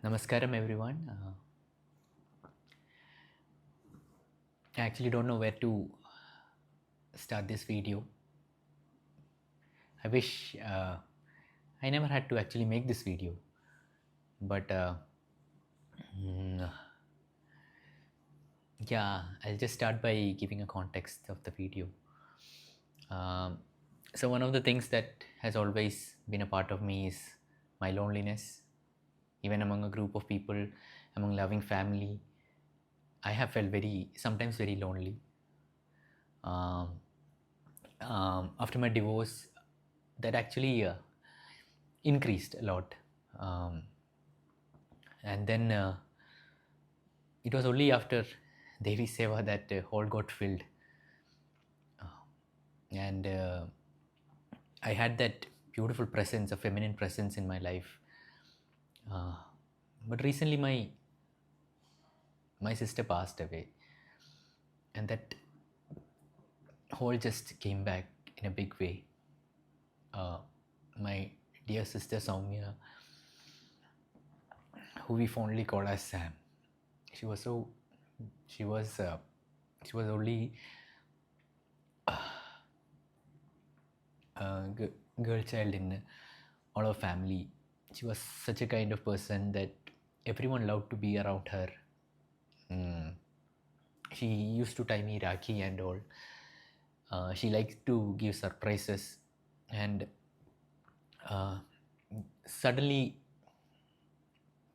Namaskaram everyone. I actually don't know where to start this video. I wish I never had to actually make this video, but mm, yeah, I'll just start by giving a context of the video. Um, so, one of the things that has always been a part of me is my loneliness. Even among a group of people, among loving family, I have felt sometimes very lonely. Um, After my divorce, that actually increased a lot. Um, and then it was only after Devi Seva that hall got filled. And I had that beautiful presence, a feminine presence in my life. Uh, but recently, my sister passed away, and that hall just came back in a big way. Uh, my dear sister Soumya, who we fondly call as Sam, she was so she was uh, she was only girl child in all our family. She was such a kind of person that everyone loved to be around her. Mm. She used to tie me Rakhi and all. She liked to give surprises, and uh, suddenly,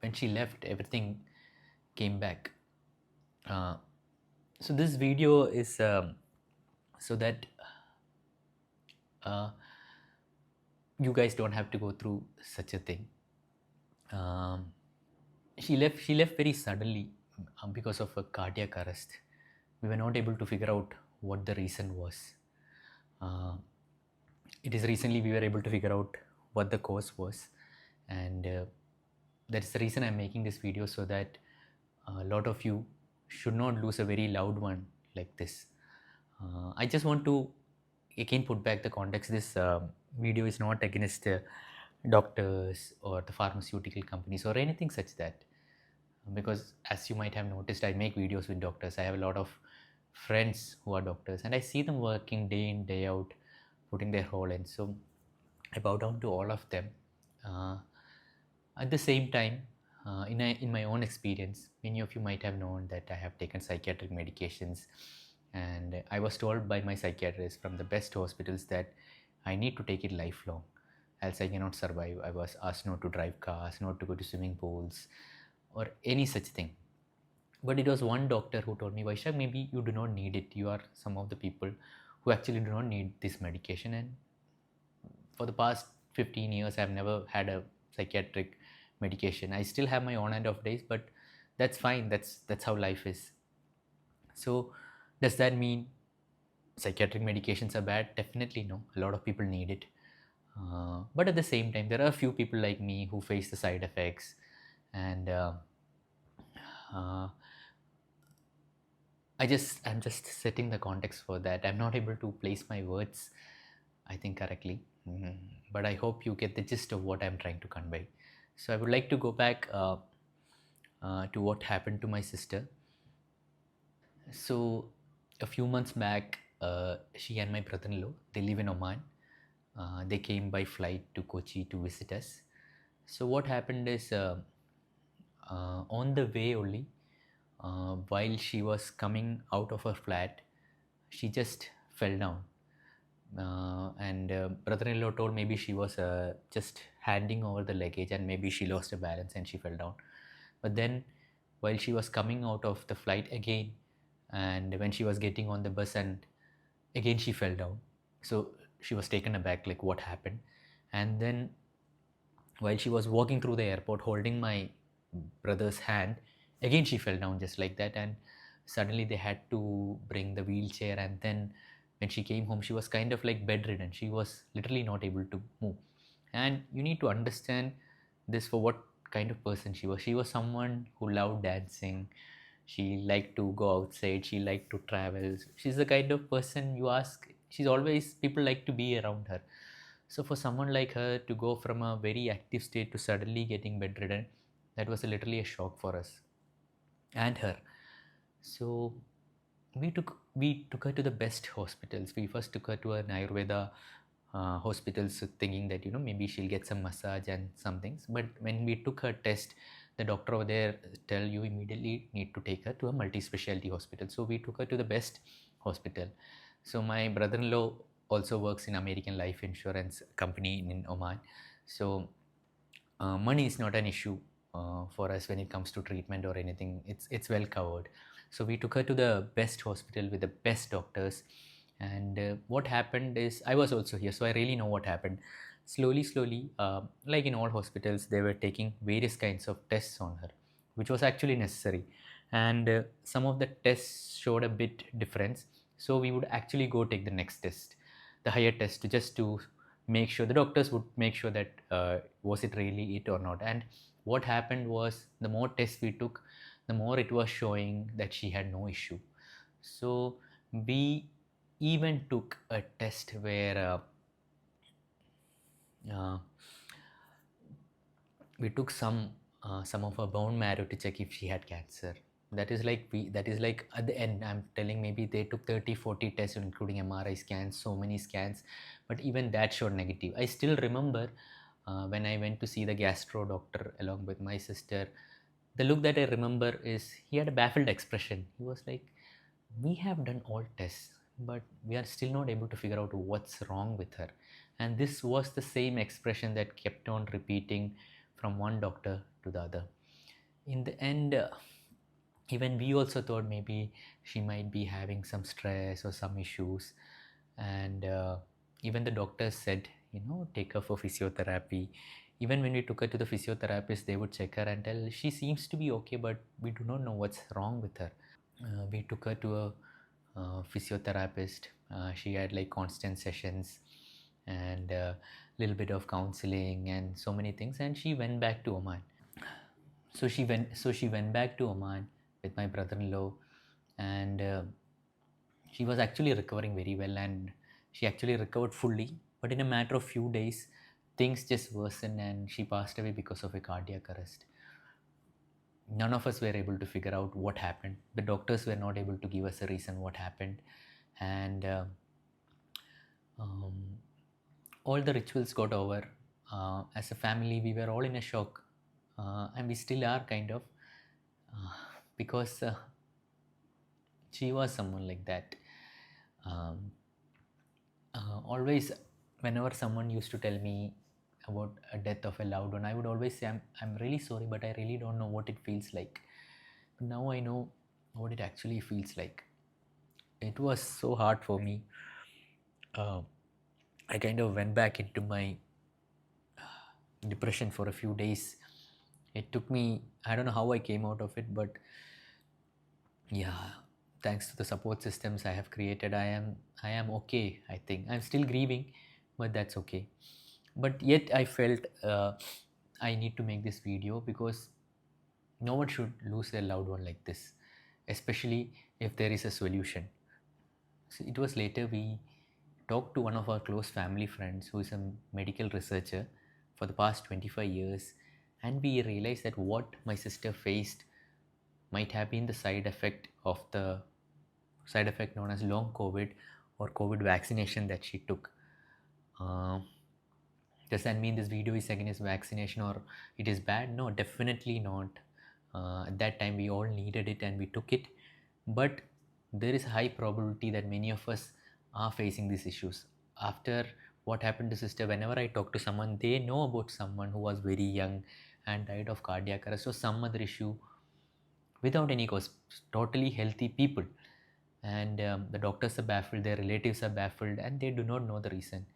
when she left, everything came back. Uh, so this video is so that uh, you guys don't have to go through such a thing. Um, she left very suddenly because of a cardiac arrest. We were not able to figure out what the reason was. Uh, it is recently we were able to figure out what the cause was, and that's the reason I'm making this video, so that a lot of you should not lose a very loved one like this. I just want to again put back the context. This video is not against doctors or the pharmaceutical companies or anything such that, because as you might have noticed, I make videos with doctors. I have a lot of friends who are doctors, and I see them working day in day out, putting their whole in. So I bow down to all of them. uh, at the same time, in my own experience, many of you might have known that I have taken psychiatric medications, and I was told by my psychiatrist from the best hospitals that I need to take it lifelong, else I cannot survive. I was asked not to drive cars, not to go to swimming pools, or any such thing. But it was one doctor who told me, Vaishak, maybe you do not need it. You are some of the people who actually do not need this medication. And for the past 15 years, I've never had a psychiatric medication. I still have my own end of days, but that's fine. That's how life is. So, does that mean psychiatric medications are bad? Definitely no. A lot of people need it. But at the same time, there are a few people like me who face the side effects, and uh, I'm just setting the context for that. I'm not able to place my words, I think, correctly. Mm, but I hope you get the gist of what I'm trying to convey. So I would like to go back to what happened to my sister. So a few months back, she and my brother-in-law, they live in Oman. They came by flight to Kochi to visit us. So what happened is, on the way only, while she was coming out of her flat, she just fell down. And brother-in-law told maybe she was just handing over the luggage, and maybe she lost her balance and she fell down. But then, while she was coming out of the flight again, and when she was getting on the bus, and again she fell down. So she was taken aback, like what happened. And then, while she was walking through the airport holding my brother's hand, again she fell down just like that. And suddenly they had to bring the wheelchair. And then when she came home, she was kind of like bedridden. She was literally not able to move. And you need to understand this, for what kind of person she was. She was someone who loved dancing. She liked to go outside, she liked to travel. She's the kind of person you ask, she's always, people like to be around her. So for someone like her to go from a very active state to suddenly getting bedridden, That was literally a shock for us and her. So we took her to the best hospitals. We first took her to an Ayurveda hospitals, thinking that maybe she'll get some massage and some things. But when we took her test, the doctor over there tell you immediately need to take her to a multi-specialty hospital. So we took her to the best hospital. So my brother-in-law also works in American life insurance company in Oman. So money is not an issue for us when it comes to treatment or anything. It's well covered. So we took her to the best hospital with the best doctors. And what happened is, I was also here, so I really know what happened. Slowly, like in all hospitals, they were taking various kinds of tests on her, which was actually necessary. And some of the tests showed a bit difference. So we would actually go take the next test, the higher test, just to make sure, the doctors would make sure that was it really it or not. And what happened was, the more tests we took, the more it was showing that she had no issue. So we even took a test where uh, we took some of her bone marrow to check if she had cancer. That is like at the end, I'm telling, maybe they took 30-40 tests including MRI scans, so many scans, but even that showed negative. I still remember when I went to see the gastro doctor along with my sister, the look that I remember is, he had a baffled expression. He was like, we have done all tests, but we are still not able to figure out what's wrong with her. And this was the same expression that kept on repeating from one doctor to the other. In the end, even we also thought maybe she might be having some stress or some issues. And even the doctors said, take her for physiotherapy. Even when we took her to the physiotherapist, they would check her and tell, she seems to be okay, but we do not know what's wrong with her. We took her to a physiotherapist. She had like constant sessions and a little bit of counseling and so many things, and she went back to Oman. So she went back to Oman with my brother-in-law. And she was actually recovering very well, and she actually recovered fully. But in a matter of few days, things just worsened, and she passed away because of a cardiac arrest. None of us were able to figure out what happened. The doctors were not able to give us a reason what happened. And um, all the rituals got over. As a family, we were all in a shock, and we still are kind of, because she was someone like that. Um, Always, whenever someone used to tell me about a death of a loved one, I would always say, I'm really sorry, but I really don't know what it feels like. But now I know what it actually feels like. It was so hard for me. Uh, I kind of went back into my depression for a few days. It took me, I don't know how I came out of it, but yeah, thanks to the support systems I have created, I am okay. I think I'm still grieving, but that's okay. But yet I felt I need to make this video because no one should lose their loved one like this, especially if there is a solution. So it was later we talked to one of our close family friends who is a medical researcher for the past 25 years, and we realized that what my sister faced might have been the side effect known as long COVID or COVID vaccination that she took. Uh, does that mean this video is against vaccination or it is bad? No, definitely not. At that time, we all needed it and we took it. But there is a high probability that many of us are facing these issues. After what happened to sister, whenever I talk to someone, they know about someone who was very young and died of cardiac arrest or some other issue without any cause, totally healthy people. And the doctors are baffled, their relatives are baffled, and they do not know the reason.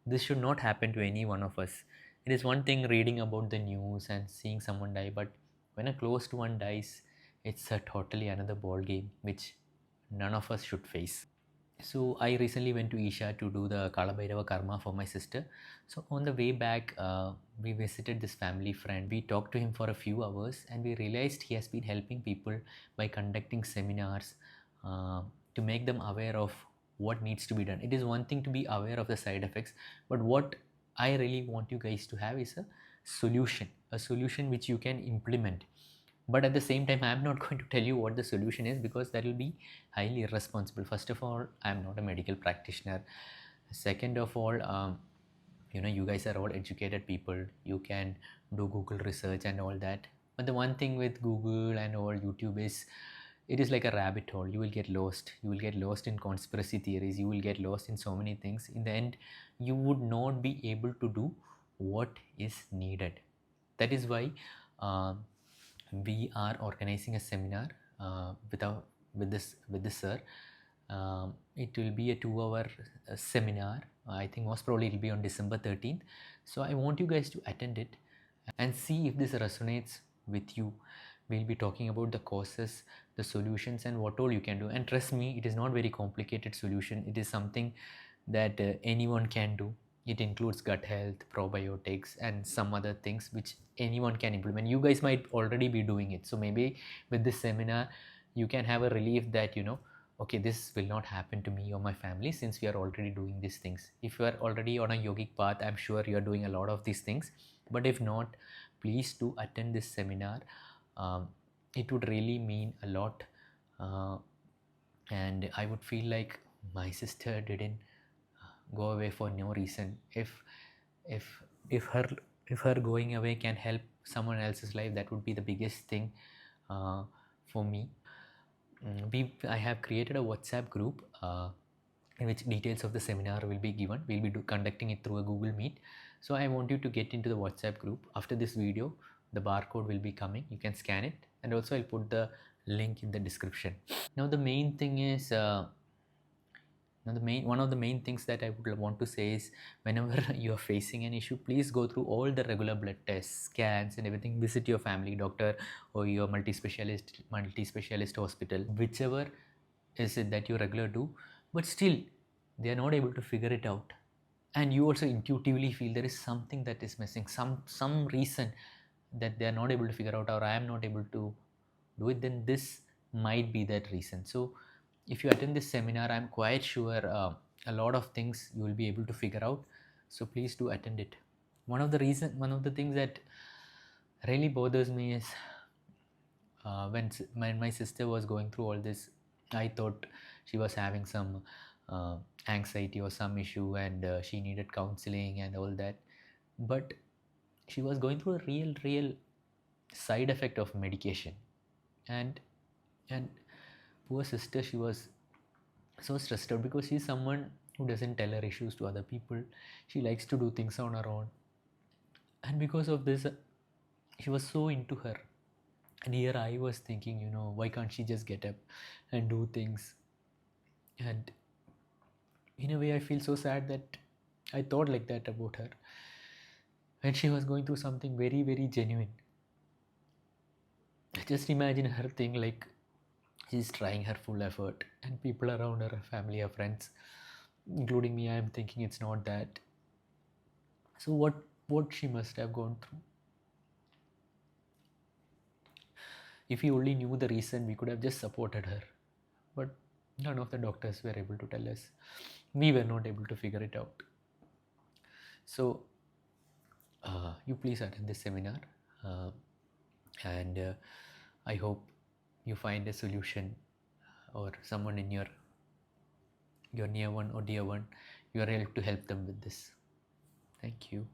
This should not happen to any one of us. It is one thing reading about the news and seeing someone die, but when a close one dies, it's a totally another ball game which none of us should face. So I recently went to Isha to do the Kalabhairava Karma for my sister. So on the way back, we visited this family friend. We talked to him for a few hours, and we realized he has been helping people by conducting seminars uh, to make them aware of what needs to be done. It is one thing to be aware of the side effects, but what I really want you guys to have is a solution, a solution which you can implement. But at the same time, I'm not going to tell you what the solution is, because that will be highly irresponsible. First of all, I'm not a medical practitioner. Second of all, you guys are all educated people, you can do Google research and all that. But the one thing with Google and all YouTube is, it is like a rabbit hole. You will get lost, you will get lost in conspiracy theories, you will get lost in so many things. In the end, you would not be able to do what is needed. That is why uh, we are organizing a seminar with this sir. It will be a 2 hour seminar. I think most probably it will be on December 13th. So I want you guys to attend it and see if this resonates with you. We'll be talking about the causes, the solutions, and what all you can do. And trust me, it is not very complicated solution. It is something that anyone can do. It includes gut health, probiotics, and some other things which anyone can implement. You guys might already be doing it. So maybe with this seminar, you can have a relief that, okay, this will not happen to me or my family, since we are already doing these things. If you are already on a yogic path, I'm sure you are doing a lot of these things. But if not, please do attend this seminar. It would really mean a lot. And I would feel like my sister didn't go away for no reason. If her going away can help someone else's life, that would be the biggest thing for me. I have created a WhatsApp group in which details of the seminar will be given. We'll be conducting it through a Google Meet. So I want you to get into the WhatsApp group. After this video, the barcode will be coming. You can scan it, and also I'll put the link in the description. Now the main thing is, one of the main things that I would want to say is, whenever you are facing an issue, please go through all the regular blood tests, scans, and everything. Visit your family doctor or your multi-specialist hospital, whichever is it that you regular do. But still, they are not able to figure it out, and you also intuitively feel there is something that is missing, some reason that they are not able to figure out, or I am not able to do it. Then this might be that reason. So if you attend this seminar, I'm quite sure a lot of things you will be able to figure out. So please do attend it. One of the things that really bothers me is, when my sister was going through all this, I thought she was having some anxiety or some issue, and she needed counseling and all that. But she was going through a real side effect of medication. And and poor sister, she was so stressed out, because she's someone who doesn't tell her issues to other people. She likes to do things on her own, and because of this, she was so into her. And here I was thinking, why can't she just get up and do things? And in a way, I feel so sad that I thought like that about her, when she was going through something very, very genuine. Just imagine her thing, like, she's trying her full effort, and people around her, her family, her friends, including me, I am thinking it's not that. So what she must have gone through. If we only knew the reason, we could have just supported her. But none of the doctors were able to tell us. We were not able to figure it out. So you please attend this seminar, and I hope you find a solution, or someone in your near one or dear one, you are able to help them with this. Thank you.